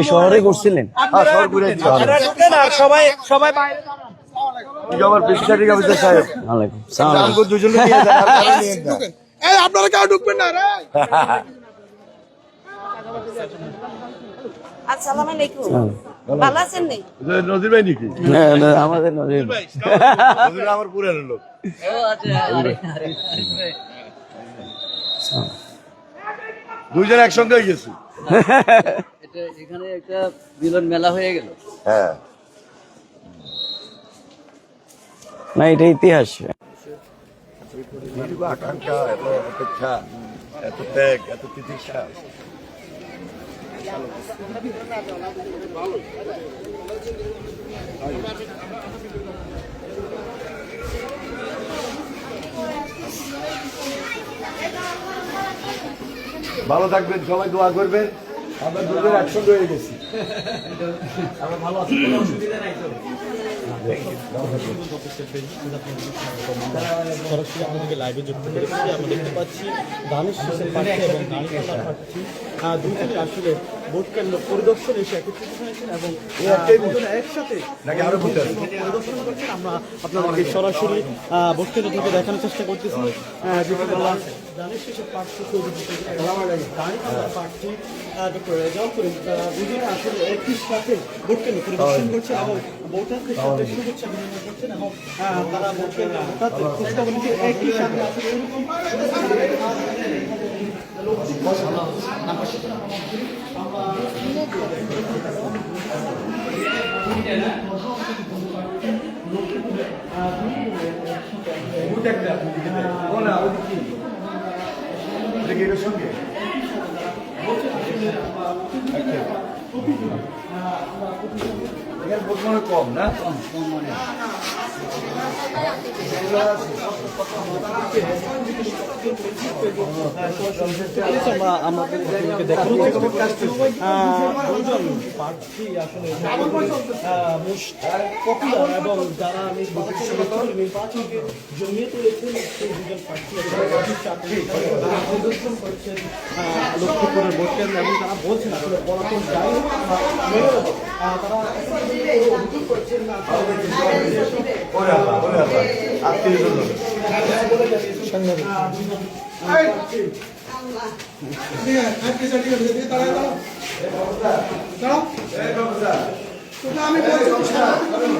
শহরে করছিলেন? আপনারা কেউ ঢুকবেন না রে। আসসালামু আলাইকুম। ভালো আছেন নি? নজির ভাই নাকি? আমাদের নজির নজির আমার পুরানো লোক। দুইজন একসঙ্গে হয়ে গেছি। এখানে একটা মিলন মেলা হয়ে গেল। হ্যাঁ, না, এটা ইতিহাস। আকাঙ্ক্ষা, এত অপেক্ষা, এত ত্যাগ, এত তিতিক্ষা। ভালো থাকবেন, সবাই দোয়া করবেন। আমরা দুজন একসঙ্গে হয়ে গেছি। আমরা ভালো আছি, কোনো অসুবিধা নাই তো? সরাসরি আমাদেরকে লাইভে যুক্ত করেছি। আমরা দেখতে পাচ্ছি দানিশ শেষের প্রার্থী এবং দানিশালা প্রার্থী দুজনে আসলে ভোট কেন্দ্র পরিদর্শন এসে একত্রিত হয়েছেন এবং দুজনে একসাথে পরিদর্শন করছেন। আমরা আপনাদেরকে সরাসরি ভোট কেন্দ্র থেকে দেখানোর চেষ্টা করতেছি। দানিশ শেষের প্রার্থী দানিশালা প্রার্থী ডক্টর রেজাউল করিম দুজনে আসলে একই সাথে ভোট কেন্দ্র পরিদর্শন করছেন এবং ভোটারদের সাথে শুভেচ্ছা বিনিময় করছেন এবং তারা ভোট কেন্দ্র ভোটারদের খোঁজখবর নিতে একই সাথে আসলে এরকম সঙ্গে কম না, আমাদেরকে দেখানো দুজন প্রার্থী আসলে মোস্ট পপুলার এবং যারা নির্বাচনকে জমিয়ে তুলেছেন সেই দুজন প্রার্থী পরিদর্শন করেছেন লক্ষ্মীপুরের ভোট কেন্দ্র এবং তারা বলছেন আসলে পলাতক যাই হোক তারা অভিযোগ করছেন না আমি